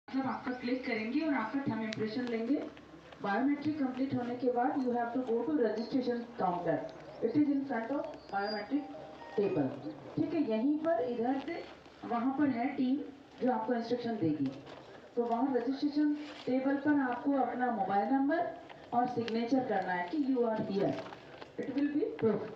मतलब आपका क्लिक करेंगे और आपका थंब इम्प्रेशन लेंगे। बायोमेट्रिक कंप्लीट होने के बाद you have to go to registration counter. It is in front of biometric table. ठीक है, यहीं पर इधर से वहाँ पर है टीम जो आपको इंस्ट्रक्शन देगी। तो वहाँ रजिस्ट्रेशन टेबल पर आपको अपना मोबाइल नंबर और सिग्नेचर करना है कि you are here. It will be proof,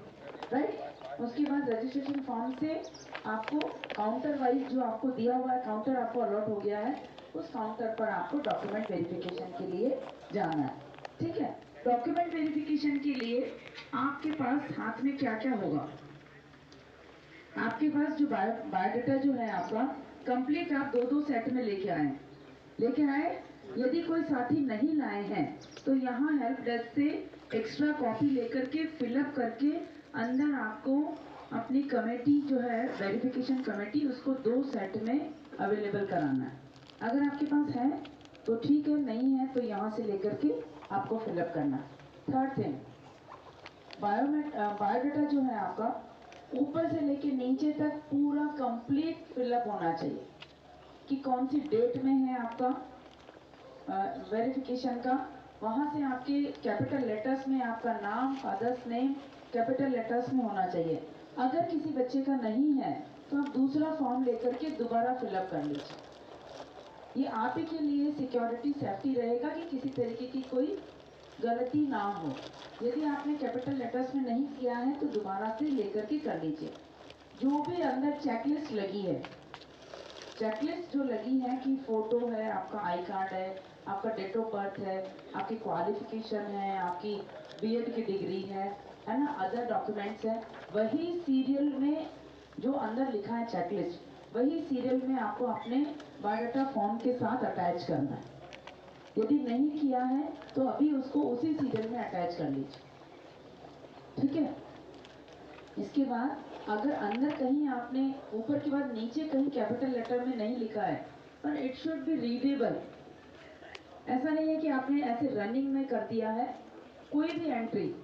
right. उसके बाद रजिस्ट्रेशन फॉर्म से आपको काउंटर वाइज जो आपको दिया हुआ है, काउंटर आपको अलॉट हो गया है, उस काउंटर पर आपको डॉक्यूमेंट वेरिफिकेशन के लिए जाना है। ठीक है, डॉक्यूमेंट वेरिफिकेशन के लिए आपके पास हाथ में क्या क्या होगा? आपके पास जो बायोडाटा जो है आपका कंप्लीट, आप दो दो सेट में लेके आए। यदि कोई साथी नहीं लाए हैं तो यहाँ हेल्प डेस्क से एक्स्ट्रा कॉपी लेकर के फिलअप करके अंदर आपको अपनी कमेटी जो है वेरिफिकेशन कमेटी, उसको दो सेट में अवेलेबल कराना है। अगर आपके पास है तो ठीक है, नहीं है तो यहाँ से लेकर के आपको फिलअप करना है। थर्ड थिंग, बायोडाटा जो है आपका ऊपर से लेके नीचे तक पूरा कंप्लीट फिलअप होना चाहिए कि कौन सी डेट में है आपका वेरिफिकेशन का। वहाँ से आपके कैपिटल लेटर्स में आपका नाम, फादर्स नेम कैपिटल लेटर्स में होना चाहिए। अगर किसी बच्चे का नहीं है तो आप दूसरा फॉर्म लेकर के दोबारा फिलअप कर लीजिए। ये आप ही के लिए सिक्योरिटी सेफ्टी रहेगा कि किसी तरीके की कोई गलती ना हो। यदि आपने कैपिटल लेटर्स में नहीं किया है तो दोबारा से लेकर के कर लीजिए। जो भी अंदर चेकलिस्ट लगी है, चेकलिस्ट जो लगी है कि फोटो है, आपका आई कार्ड है, आपका डेट ऑफ बर्थ है, आपकी क्वालिफिकेशन है, आपकी बीएड की डिग्री है ना, अदर डॉक्यूमेंट्स है, वही सीरियल में जो अंदर लिखा है चेकलिस्ट, वही सीरियल में आपको अपने बायोडाटा फॉर्म के साथ अटैच करना है। यदि नहीं किया है तो अभी उसको उसी सीरियल में अटैच कर लीजिए। ठीक है, इसके बाद अगर अंदर कहीं आपने ऊपर के बाद नीचे कहीं कैपिटल लेटर में नहीं लिखा है, पर इट शुड बी रीडेबल। ऐसा नहीं है कि आपने ऐसे रनिंग में कर दिया है। कोई भी एंट्री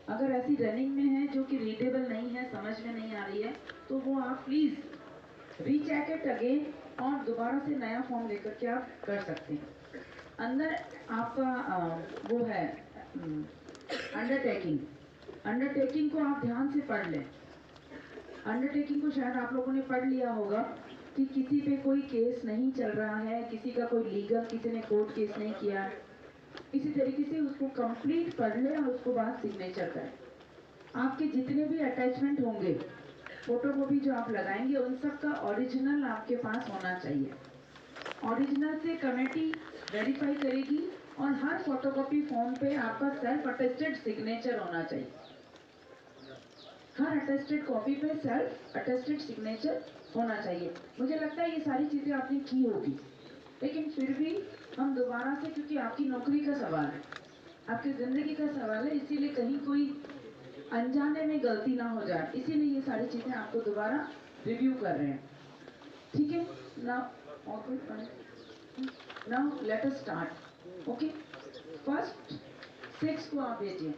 अगर ऐसी रनिंग में है जो कि रीडेबल नहीं है, समझ में नहीं आ रही है, तो वो आप प्लीज रीचेक इट अगेन और दोबारा से नया फॉर्म लेकर के आप कर सकते हैं। अंदर आपका वो है अंडरटेकिंग। अंडरटेकिंग को आप ध्यान से पढ़ लें। अंडरटेकिंग को शायद आप लोगों ने पढ़ लिया होगा कि किसी पे कोई केस नहीं चल रहा है, किसी का कोई लीगल, किसी ने कोर्ट केस नहीं किया है, इसी तरीके से उसको कंप्लीट पढ़ ले और उसको बाद सिग्नेचर करें। आपके जितने भी अटैचमेंट होंगे, फोटो कॉपी जो आप लगाएंगे, उन सब का ओरिजिनल आपके पास होना चाहिए। ओरिजिनल से कमेटी वेरीफाई करेगी और हर फोटोकॉपी फॉर्म पे आपका सेल्फ अटेस्टेड सिग्नेचर होना चाहिए। हर अटेस्टेड कॉपी पे सेल्फ अटेस्टेड सिग्नेचर होना चाहिए। मुझे लगता है ये सारी चीजें आपने की होगी, लेकिन फिर भी हम दोबारा से, क्योंकि आपकी नौकरी का सवाल है, आपकी जिंदगी का सवाल है, इसीलिए कहीं कोई अनजाने में गलती ना हो जाए, इसीलिए ये सारी चीजें आपको दोबारा रिव्यू कर रहे हैं। ठीक है, now let us start. Okay, first 6 को आप भेजिए।